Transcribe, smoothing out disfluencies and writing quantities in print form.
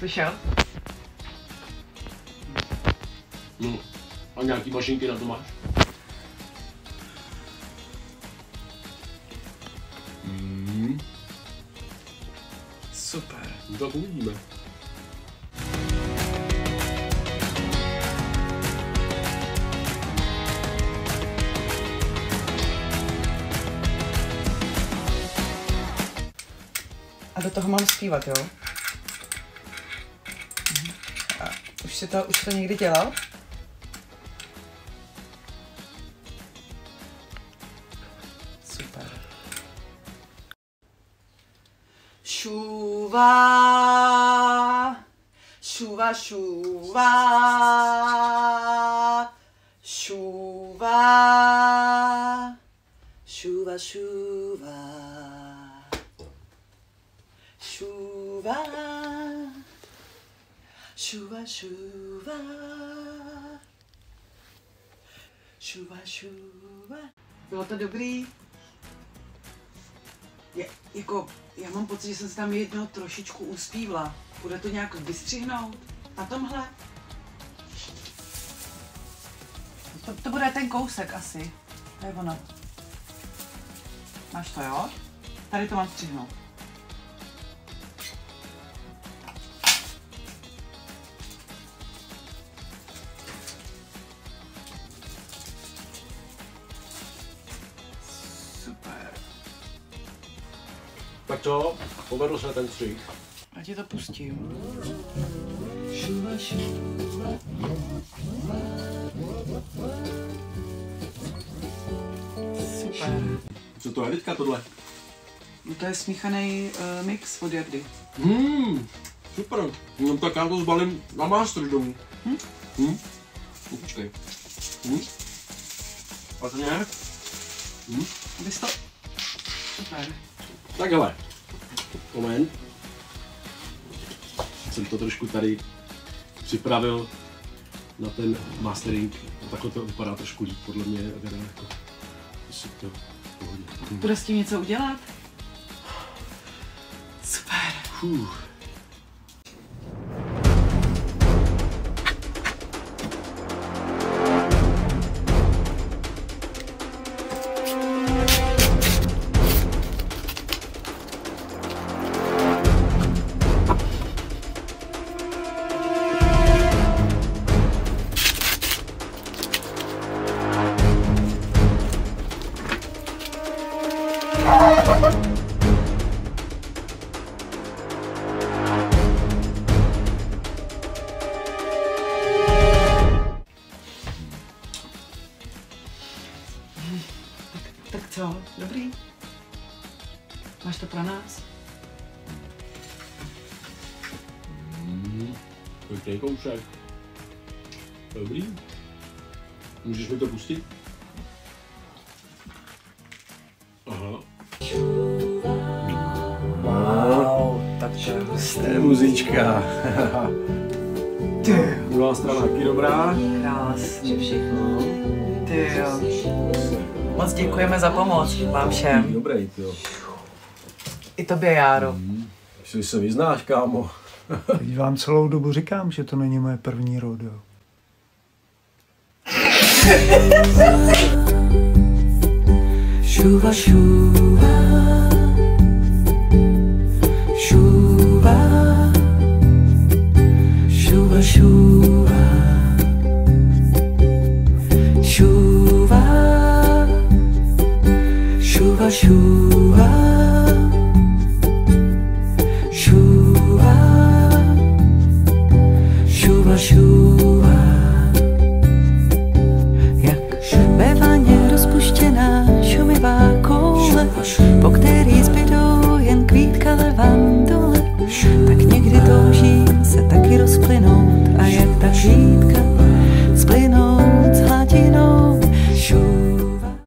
Slyšel? No, a nějaký mašinky na to máš? Super. No tak uvidíme. A do toho mám zpívat, jo? A už si to někdy dělal? Super. Šuva, šuva, šuva, šuva, šuva, šuva. Šuva, šuva, šuva, šuva, šuva. Bylo to dobrý? Já mám pocit, že jsem se tam jednou trošičku uspívla. Bude to nějak vystřihnout? Na tomhle? To bude ten kousek asi. To je ono. Máš to, jo? Tady to mám střihnout. Tak co? Povedl se ten střih. Já ti to pustím. Super. Co to je teďka tohle? No to je smíchaný mix od Jardy. Super. No tak já to zbalím na master domů. Počkej. A to nějak? Abys to... Super. Tak hele. Moment. Jsem to trošku tady připravil na ten mastering. Takhle to vypadá trošku líp, podle mě. Teda jako super. Bude s tím něco udělat? Super. Tak co? Dobrý? Máš to pro nás? Pěkný koušek. Dobrý. Můžeš mi to pustit? Aha. Wow, tak to je muzička. Druhá strana taky dobrá. Krásně všechno. Ty jo. Moc děkujeme za pomoc vám všem. Dobrý, jo. I tobě, Járo. Jestli se vyznáš, kámo. Teď vám celou dobu říkám, že to není moje první rodeo. Šuva, šuva, šuva, šuva, šuva, šuva, šuva, šuva, šuva, šuva, šuva, jak ve vaně rozpuštěná šumivá koule, po který zbydou jen kvítka levandule, tak někdy toužím se taky rozplynout a jak ta kvítka